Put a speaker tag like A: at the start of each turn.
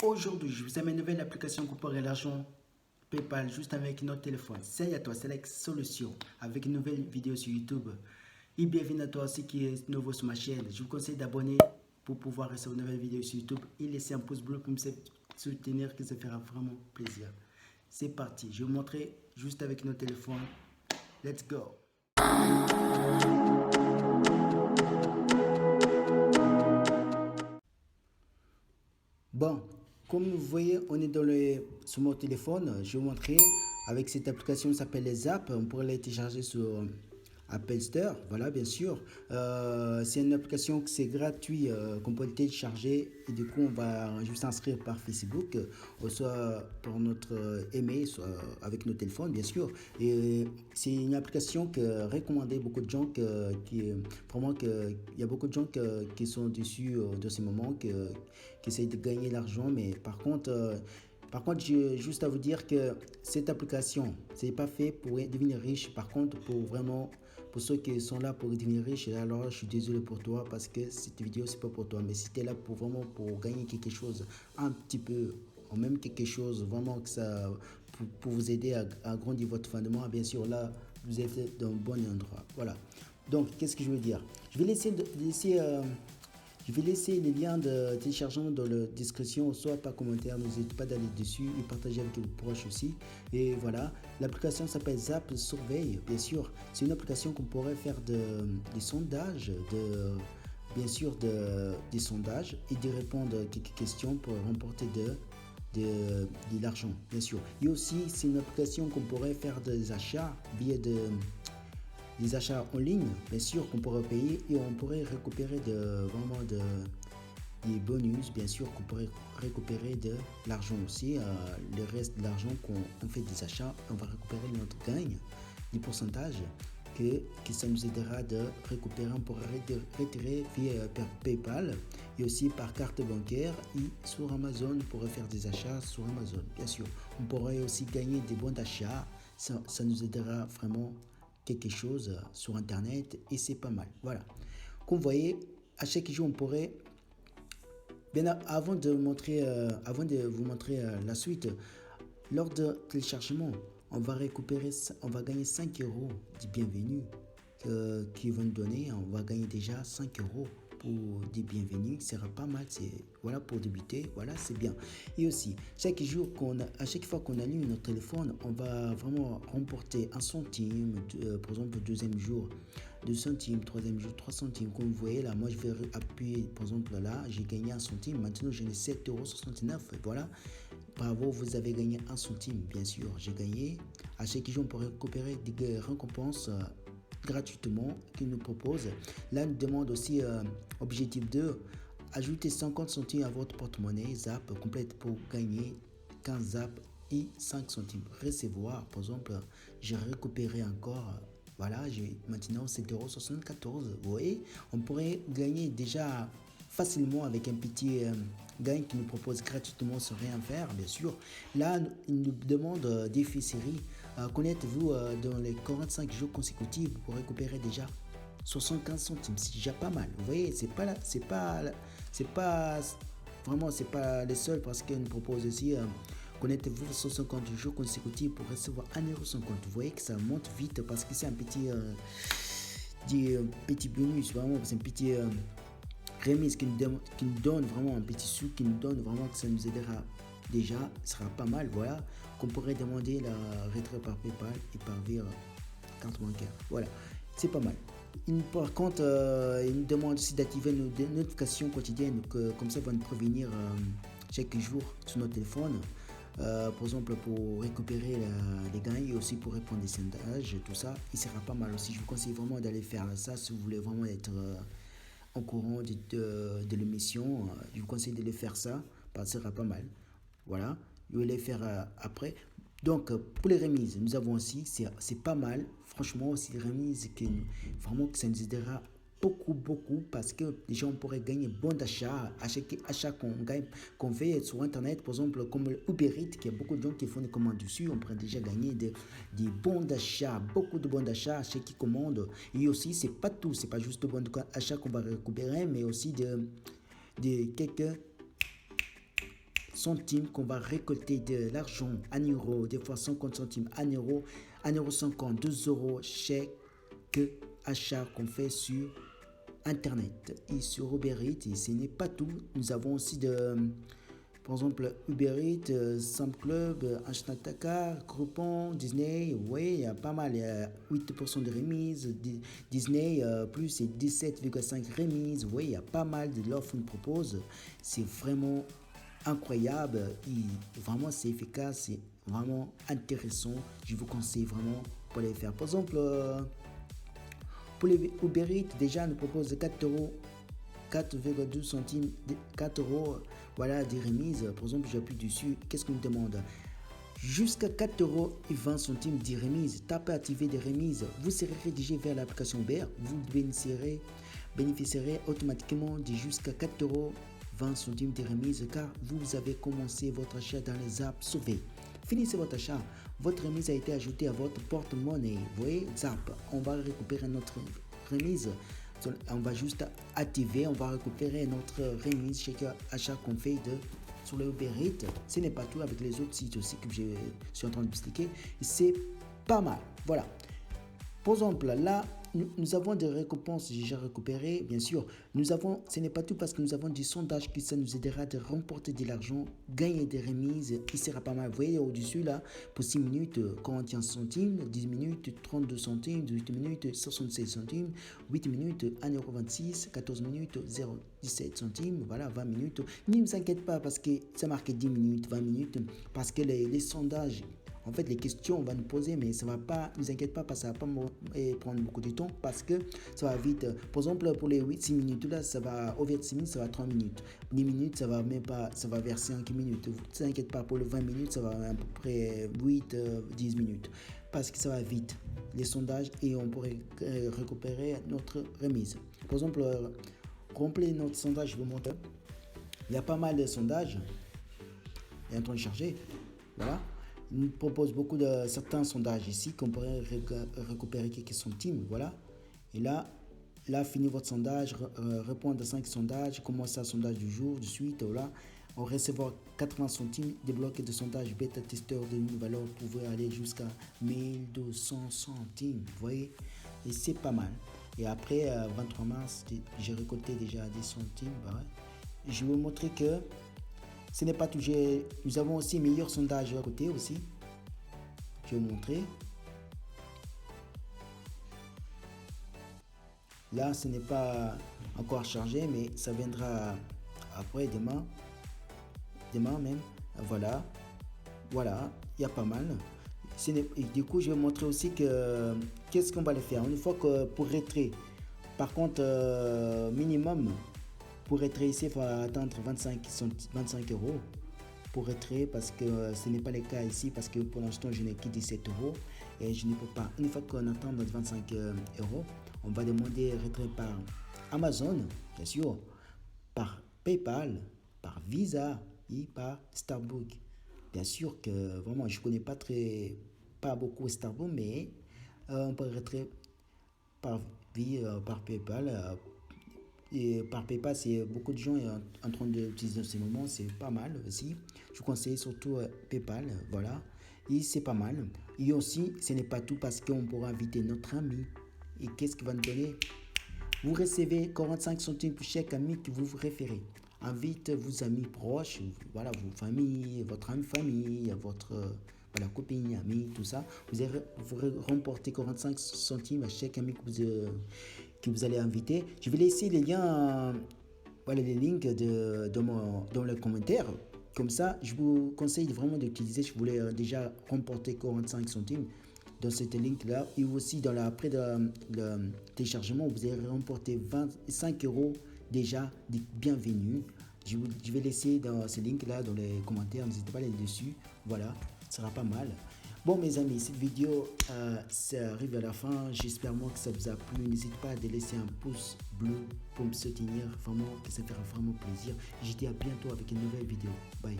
A: Aujourd'hui, je vous amène une nouvelle application pour payer l'argent PayPal juste avec notre téléphone. Salut à toi, c'est Lex Solution avec une nouvelle vidéo sur YouTube. Et bienvenue à toi aussi qui est nouveau sur ma chaîne. Je vous conseille d'abonner pour pouvoir recevoir une nouvelle vidéo sur YouTube et laisser un pouce bleu pour me soutenir, que ça fera vraiment plaisir. C'est parti, je vais vous montrer juste avec notre téléphone. Let's go! Bon, comme vous voyez, on est sur mon téléphone. Je vais vous montrer avec cette application qui s'appelle les apps. On pourrait la télécharger sur Apple Store. Voilà, bien sûr. C'est une application qui c'est gratuit, qu'on peut télécharger. Et du coup, on va juste s'inscrire par Facebook, ou soit par notre email, soit avec nos téléphones, bien sûr. Et c'est une application que recommandait beaucoup de gens, vraiment il y a beaucoup de gens qui sont dessus de ces moments, qui essayent de gagner l'argent, mais par contre, j'ai juste à vous dire que cette application, c'est pas fait pour devenir riche. Par contre, pour ceux qui sont là pour devenir riches, alors je suis désolé pour toi parce que cette vidéo, c'est pas pour toi. Mais si tu es là pour gagner quelque chose, un petit peu, ou même quelque chose, vraiment que ça, pour vous aider à agrandir votre fin de mois, bien sûr, là, vous êtes dans le bon endroit. Voilà. Donc, qu'est-ce que je veux dire? Je vais laisser les liens de téléchargement dans la description, soit par commentaire. N'hésitez pas d'aller dessus et partager avec vos proches aussi. Et voilà, l'application s'appelle Zap Surveille, bien sûr. C'est une application qu'on pourrait faire des sondages, bien sûr des sondages et de répondre à quelques questions pour remporter de l'argent, bien sûr. Et aussi, c'est une application qu'on pourrait faire des achats via des achats en ligne, bien sûr, qu'on pourrait payer et on pourrait récupérer des bonus, bien sûr, qu'on pourrait récupérer de l'argent aussi. Le reste de l'argent qu'on fait des achats, on va récupérer notre gain, du pourcentage que ça nous aidera de récupérer. On pourrait retirer via PayPal et aussi par carte bancaire et sur Amazon. On pourrait faire des achats sur Amazon, bien sûr. On pourrait aussi gagner des bons d'achat. Ça nous aidera vraiment quelque chose sur internet et c'est pas mal. Voilà, comme vous voyez, à chaque jour on pourrait avant de vous montrer la suite, lors de téléchargement on va gagner 5 euros de bienvenue qu'ils vont nous donner. On va gagner déjà 5 euros pour des bienvenus, ce sera pas mal. Voilà, pour débuter, voilà, c'est bien. Et aussi, à chaque fois qu'on allume notre téléphone, on va vraiment remporter 1 centime, par exemple, le deuxième jour 2 centimes, troisième jour 3 centimes. Comme vous voyez là, moi je vais appuyer, par exemple là, j'ai gagné 1 centime. Maintenant j'en ai 7,69 €. Voilà, bravo, vous avez gagné 1 centime, bien sûr. J'ai gagné. À chaque jour, on peut récupérer des récompenses gratuitement qu'ils nous proposent. Là, nous demande aussi objectif 2, ajouter 50 centimes à votre porte-monnaie Zap complète pour gagner 15 Zap et 5 centimes. Recevoir, par exemple, j'ai récupéré encore. Voilà, maintenant 7,74 €. Vous voyez, on pourrait gagner déjà facilement avec un petit gain qui nous propose gratuitement sans rien faire, bien sûr. Là, il nous demande défi série. Connaître-vous dans les 45 jours consécutifs pour récupérer déjà 75 centimes. C'est déjà pas mal. Vous voyez, c'est pas les seuls parce qu'ils nous proposent aussi connaître-vous 150 jours consécutifs pour recevoir 1,50 €. Vous voyez que ça monte vite parce que c'est un petit bonus, vraiment, c'est un petit remise qui nous donne vraiment un petit sou, qui nous donne vraiment que ça nous aidera déjà, ce sera pas mal. Voilà, qu'on pourrait demander la retrait par PayPal et par via carte bancaire. Voilà, c'est pas mal. Par contre, il nous demande aussi d'activer nos notifications quotidiennes, comme ça va nous prévenir chaque jour sur notre téléphone. Par exemple, pour récupérer les gains et aussi pour répondre des sondages, tout ça, il sera pas mal aussi. Je vous conseille vraiment d'aller faire ça si vous voulez vraiment être au courant de l'émission. Je vous conseille de le faire ça, parce que ça sera pas mal. Voilà, je vais les faire après. Donc, pour les remises, nous avons aussi, c'est pas mal. Franchement, c'est des remises vraiment que ça nous aidera beaucoup parce que déjà on pourrait gagner bon d'achat à chaque achat qu'on fait sur internet, par exemple comme Uber Eats, qui a beaucoup de gens qui font des commandes dessus. On pourrait déjà gagner des bons d'achat, beaucoup de bons d'achat à chaque commande. Et aussi, c'est pas tout, c'est pas juste de bons d'achat qu'on va récupérer, mais aussi de quelques centimes qu'on va récolter de l'argent en euros, des fois 50 centimes en euros, 1,50 €, 2 euros chaque achat qu'on fait sur Internet et sur Uber Eats. Et ce n'est pas tout. Nous avons aussi par exemple, Uber Eats, Sam Club, Ashnataka, Groupon, Disney. Oui, il y a pas mal. Il y a 8% de remise. Disney, plus c'est 17,5 remise. Oui, il y a pas mal de l'offre qu'on propose. C'est vraiment incroyable. Et vraiment, c'est efficace. C'est vraiment intéressant. Je vous conseille vraiment pour les faire. Par exemple, pour les Uber Eats, déjà, on nous propose 4 euros, 4,12 centimes, 4 euros, voilà, des remises. Par exemple, j'appuie dessus. Qu'est-ce qu'on me demande? Jusqu'à 4,20 euros des remises. Tapez activer des remises. Vous serez rédigé vers l'application Uber. Vous bénéficierez automatiquement de jusqu'à 4,20 euros des remises car vous avez commencé votre achat dans les apps sauvées. Finissez votre achat. Votre remise a été ajoutée à votre porte-monnaie. Vous voyez, zap, on va récupérer notre remise. On va juste activer, on va récupérer notre remise chaque achat qu'on fait sur le Uber Eats. Ce n'est pas tout avec les autres sites aussi que je suis en train d'expliquer. C'est pas mal. Voilà. Par exemple, là, nous avons des récompenses déjà récupérées, bien sûr. Ce n'est pas tout parce que nous avons des sondages qui ça nous aidera de remporter de l'argent, gagner des remises, qui sera pas mal. Vous voyez au-dessus là, pour 6 minutes, 41 centimes, 10 minutes, 32 centimes, 18 minutes, 76 centimes, 8 minutes, 1,26 €, 14 minutes, 0,17 centimes, voilà, 20 minutes. Ne vous inquiétez pas parce que ça marque 10 minutes, 20 minutes, parce que les sondages, en fait, les questions, on va nous poser, mais ça va pas, ne vous inquiétez pas, parce que ça va pas prendre beaucoup de temps, parce que ça va vite. Par exemple, pour les 6 minutes, là, ça va, au lieu de 6 minutes, ça va 3 minutes. 10 minutes, ça va même pas, ça va vers 5 minutes. Ne vous inquiétez pas, pour les 20 minutes, ça va à peu près 8, 10 minutes. Parce que ça va vite, les sondages, et on pourrait récupérer notre remise. Par exemple, remplir notre sondage, je vous montre. Il y a pas mal de sondages. Il est en train de charger. Voilà. Il nous propose beaucoup de certains sondages ici qu'on pourrait récupérer quelques centimes, voilà. Et là, finissez votre sondage, répondre à 5 sondages, commencez un sondage du jour, de suite, voilà. On recevra 80 centimes, débloquer de sondage bêta testeur de une valeur, vous pouvez aller jusqu'à 1200 centimes, vous voyez. Et c'est pas mal. Et après, 23 mars, j'ai récolté déjà des centimes, voilà. Je vais vous montrer que ce n'est pas tout. Nous avons aussi meilleur sondage à côté aussi. Je vais vous montrer. Là, ce n'est pas encore chargé, mais ça viendra après, demain. Demain même. Voilà. Voilà. Il y a pas mal. Du coup, je vais vous montrer aussi qu'est-ce qu'on va le faire. Une fois que pour retrait, par contre, minimum, pour retrait ici, il faut attendre 25 € pour retrait parce que ce n'est pas le cas ici parce que pour l'instant je n'ai que 17 € et je ne peux pas. Une fois qu'on attend 25 €, on va demander retrait par Amazon, bien sûr, par PayPal, par Visa et par Starbucks. Bien sûr que vraiment je ne connais pas beaucoup Starbucks, mais on peut retrait par PayPal. Et par PayPal, c'est beaucoup de gens en train d'utiliser en ce moment, c'est pas mal aussi. Je vous conseille surtout PayPal, voilà. Et c'est pas mal. Et aussi, ce n'est pas tout parce qu'on pourra inviter notre ami. Et qu'est-ce qu'il va nous donner? Vous recevez 45 centimes pour chaque ami que vous référez. Invite vos amis proches, voilà, vos familles, votre ami famille, votre voilà, copine, ami, tout ça. Vous remportez 45 centimes à chaque ami que vous allez inviter. Je vais laisser les liens, voilà, les links dans les commentaires. Comme ça, je vous conseille vraiment d'utiliser. Je voulais déjà remporter 45 centimes dans cette link-là. Et aussi, après le téléchargement, vous allez remporter 25 € déjà de bienvenue. Je vais laisser dans ce link-là dans les commentaires. N'hésitez pas à aller dessus. Voilà, ce sera pas mal. Bon mes amis, cette vidéo ça arrive à la fin. J'espère moi que ça vous a plu. N'hésitez pas à laisser un pouce bleu pour me soutenir. Vraiment, que ça fera vraiment plaisir. Je vous dis à bientôt avec une nouvelle vidéo. Bye.